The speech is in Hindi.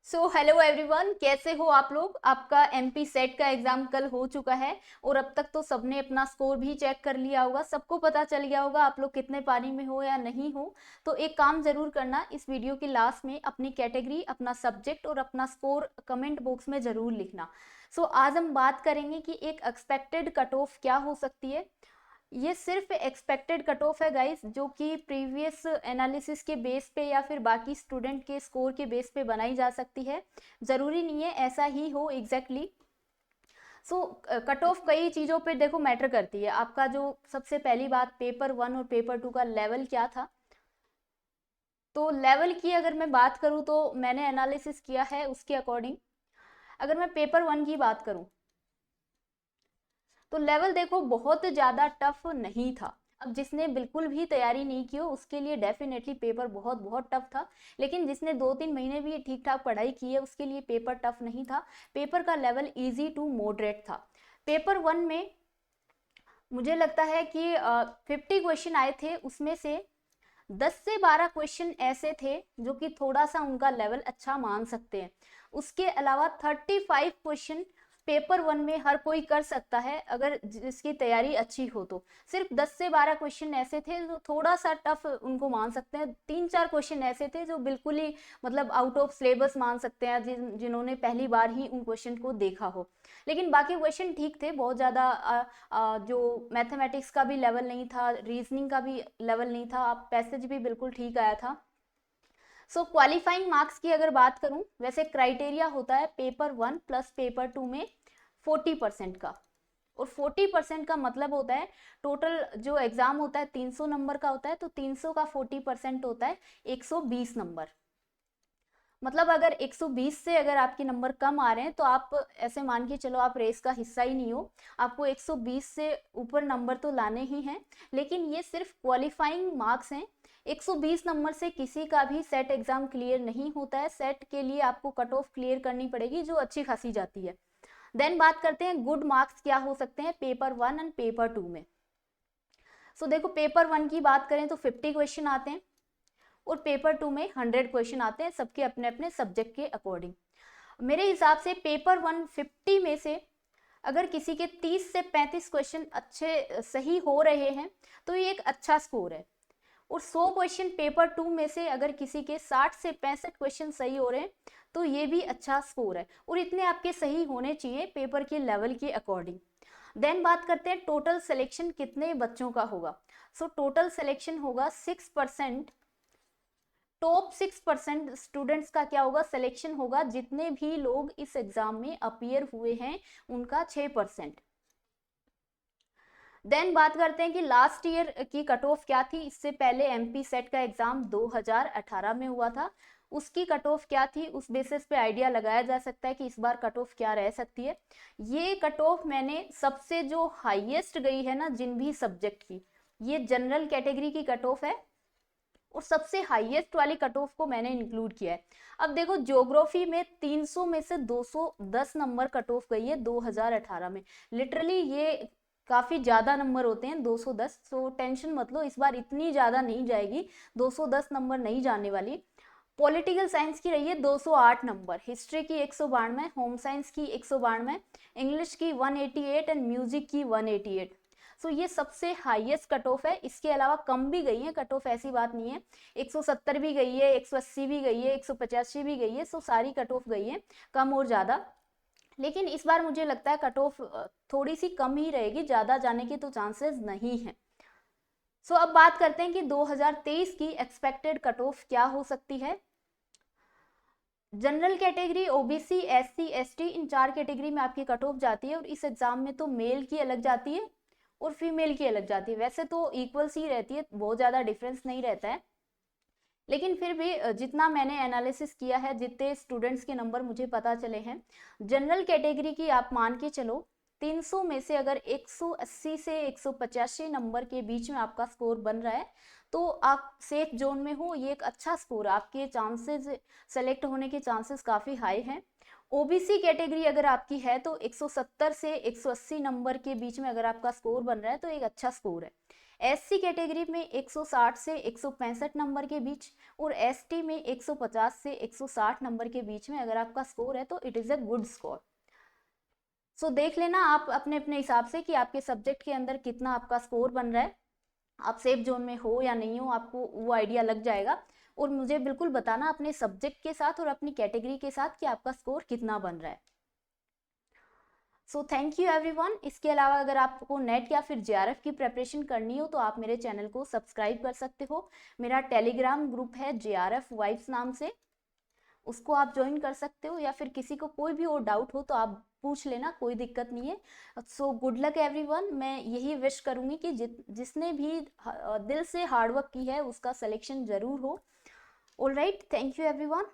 सो हेलो एवरीवन, कैसे हो आप लोग। आपका एमपी सेट का एग्जाम कल हो चुका है और अब तक तो सबने अपना स्कोर भी चेक कर लिया होगा। सबको पता चल गया होगा आप लोग कितने पानी में हो या नहीं हो। तो एक काम जरूर करना, इस वीडियो के लास्ट में अपनी कैटेगरी, अपना सब्जेक्ट और अपना स्कोर कमेंट बॉक्स में जरूर लिखना। सो आज हम बात करेंगे कि एक एक्सपेक्टेड कट ऑफ क्या हो सकती है। ये सिर्फ एक्सपेक्टेड कट ऑफ है गाइस, जो कि प्रीवियस एनालिसिस के बेस पे या फिर बाकी स्टूडेंट के स्कोर के बेस पे बनाई जा सकती है। जरूरी नहीं है ऐसा ही हो एग्जैक्टली। सो कट ऑफ कई चीज़ों पे देखो मैटर करती है। आपका जो सबसे पहली बात, पेपर 1 और पेपर 2 का लेवल क्या था। तो लेवल की अगर मैं बात करूँ तो मैंने एनालिसिस किया है उसके अकॉर्डिंग। अगर मैं पेपर 1 की बात करूँ तो लेवल देखो बहुत ज़्यादा टफ नहीं था। अब जिसने बिल्कुल भी तैयारी नहीं की हो उसके लिए डेफिनेटली पेपर बहुत बहुत टफ था। लेकिन जिसने 2-3 महीने भी ठीक ठाक पढ़ाई की है उसके लिए पेपर टफ नहीं था। पेपर का लेवल इजी टू मॉडरेट था। पेपर 1 में मुझे लगता है कि 50 क्वेश्चन आए थे, उसमें से 10 से 12 क्वेश्चन ऐसे थे जो कि थोड़ा सा उनका लेवल अच्छा मान सकते हैं। उसके अलावा 35 क्वेश्चन पेपर 1 में हर कोई कर सकता है अगर जिसकी तैयारी अच्छी हो। तो सिर्फ 10 से 12 क्वेश्चन ऐसे थे जो थोड़ा सा टफ उनको मान सकते हैं। 3-4 क्वेश्चन ऐसे थे जो बिल्कुल ही मतलब आउट ऑफ सिलेबस मान सकते हैं, जिन्होंने पहली बार ही उन क्वेश्चन को देखा हो। लेकिन बाकी क्वेश्चन ठीक थे, बहुत ज़्यादा जो मैथमेटिक्स का भी लेवल नहीं था, रीजनिंग का भी लेवल नहीं था, पैसेज भी बिल्कुल ठीक आया था। सो क्वालिफाइंग मार्क्स की अगर बात करूं, वैसे क्राइटेरिया होता है पेपर 1 प्लस पेपर 2 में 40% का। और 40% का मतलब होता है टोटल जो एग्जाम होता है 300 नंबर का होता है, तो 300 का 40% होता है 120 नंबर। मतलब अगर 120 से अगर आपके नंबर कम आ रहे हैं तो आप ऐसे मान के चलो आप रेस का हिस्सा ही नहीं हो। आपको 120 से ऊपर नंबर तो लाने ही हैं। लेकिन ये सिर्फ क्वालिफाइंग मार्क्स हैं। 120 नंबर से किसी का भी सेट एग्जाम क्लियर नहीं होता है। सेट के लिए आपको कट ऑफ क्लियर करनी पड़ेगी जो अच्छी खासी जाती है। देन बात करते हैं गुड मार्क्स क्या हो सकते हैं पेपर 1 एंड पेपर 2 में। सो देखो पेपर 1 की बात करें तो 50 क्वेश्चन आते हैं और पेपर 2 में 100 क्वेश्चन आते हैं, सबके अपने अपने सब्जेक्ट के अकॉर्डिंग। मेरे हिसाब से पेपर 1 50 में से अगर किसी के 30 से 35 क्वेश्चन अच्छे सही हो रहे हैं तो ये एक अच्छा स्कोर है। और 100 क्वेश्चन पेपर 2 में से अगर किसी के 60 से 65 क्वेश्चन सही हो रहे हैं तो ये भी अच्छा स्कोर है। और इतने आपके सही होने चाहिए पेपर के लेवल के अकॉर्डिंग। देन बात करते हैं टोटल सिलेक्शन कितने बच्चों का होगा। सो टोटल सिलेक्शन होगा 6%। टॉप 6% स्टूडेंट्स का क्या होगा, सिलेक्शन होगा। जितने भी लोग इस एग्जाम में अपीयर हुए हैं उनका 6%। देन बात करते हैं कि लास्ट ईयर की कट ऑफ क्या थी। इससे पहले एमपी सेट का एग्जाम 2018 में हुआ था, उसकी कट ऑफ क्या थी, उस बेसिस पे आइडिया लगाया जा सकता है कि इस बार कट ऑफ क्या रह सकती है। ये कट ऑफ मैंने सबसे जो हाईएस्ट गई है ना जिन भी सब्जेक्ट की, ये जनरल कैटेगरी की कट ऑफ है और सबसे हाईएस्ट वाली कट ऑफ को मैंने इंक्लूड किया है। अब देखो ज्योग्राफी में 300 में से 210 नंबर कट ऑफ गई है 2018 में। लिटरली ये काफी ज्यादा नंबर होते हैं 210। सो टेंशन मत लो, इस बार इतनी ज्यादा नहीं जाएगी, 210 नंबर नहीं जाने वाली। पॉलिटिकल साइंस की रही है 208 नंबर, हिस्ट्री की 192, होम साइंस की 192, इंग्लिश की 188 एंड म्यूजिक की 188। सो ये सबसे हाईएस्ट कट ऑफ है। इसके अलावा कम भी गई है कट ऑफ, ऐसी बात नहीं है। 170 भी गई है, 180 भी गई है, 185 भी गई है। सो सारी कट ऑफ गई है, कम और ज्यादा। लेकिन इस बार मुझे लगता है कट ऑफ थोड़ी सी कम ही रहेगी, ज्यादा जाने के तो चांसेस नहीं है। सो अब बात करते हैं कि 2023 की एक्सपेक्टेड कट ऑफ क्या हो सकती है। General category, OBC, SC, ST, इन 4 कैटेगरी में आपकी कट ऑफ जाती है। और इस एग्जाम में तो मेल की अलग जाती है और फीमेल की अलग जाती है। वैसे तो इक्वल सी रहती है, बहुत ज़्यादा डिफरेंस नहीं रहता है। लेकिन फिर भी जितना मैंने एनालिसिस किया है, जितने स्टूडेंट्स के नंबर मुझे पता चले हैं, जनरल कैटेगरी की आप मान के चलो 300 में से अगर 180 से 185 नंबर के बीच में आपका स्कोर बन रहा है तो आप सेफ जोन में हो। ये एक अच्छा स्कोर, आपके चांसेस सेलेक्ट होने के चांसेस काफ़ी हाई हैं। ओबीसी कैटेगरी अगर आपकी है तो 170 से 180 नंबर के बीच में अगर आपका स्कोर बन रहा है तो एक अच्छा स्कोर है। SC कैटेगरी में 160 से 165 नंबर के बीच और ST में 150 से 160 नंबर के बीच में अगर आपका स्कोर है तो it is a good score. So देख लेना आप अपने अपने हिसाब से कि आपके सब्जेक्ट के अंदर कितना आपका स्कोर बन रहा है, आप सेफ जोन में हो या नहीं हो, आपको वो आइडिया लग जाएगा। और मुझे बिल्कुल बताना अपने सब्जेक्ट के साथ और अपनी कैटेगरी के साथ कि आपका स्कोर कितना बन रहा है। So thank you everyone. इसके अलावा अगर आपको नेट या फिर JRF की प्रेपरेशन करनी हो तो आप मेरे चैनल को सब्सक्राइब कर सकते हो। मेरा टेलीग्राम ग्रुप है JRF वाइब्स नाम से, उसको आप ज्वाइन कर सकते हो, या फिर किसी को कोई भी और डाउट हो तो आप पूछ लेना, कोई दिक्कत नहीं है। So good luck everyone. मैं यही विश करूँगी कि जिसने भी दिल से हार्डवर्क की है उसका सिलेक्शन ज़रूर हो। Alright, thank you everyone.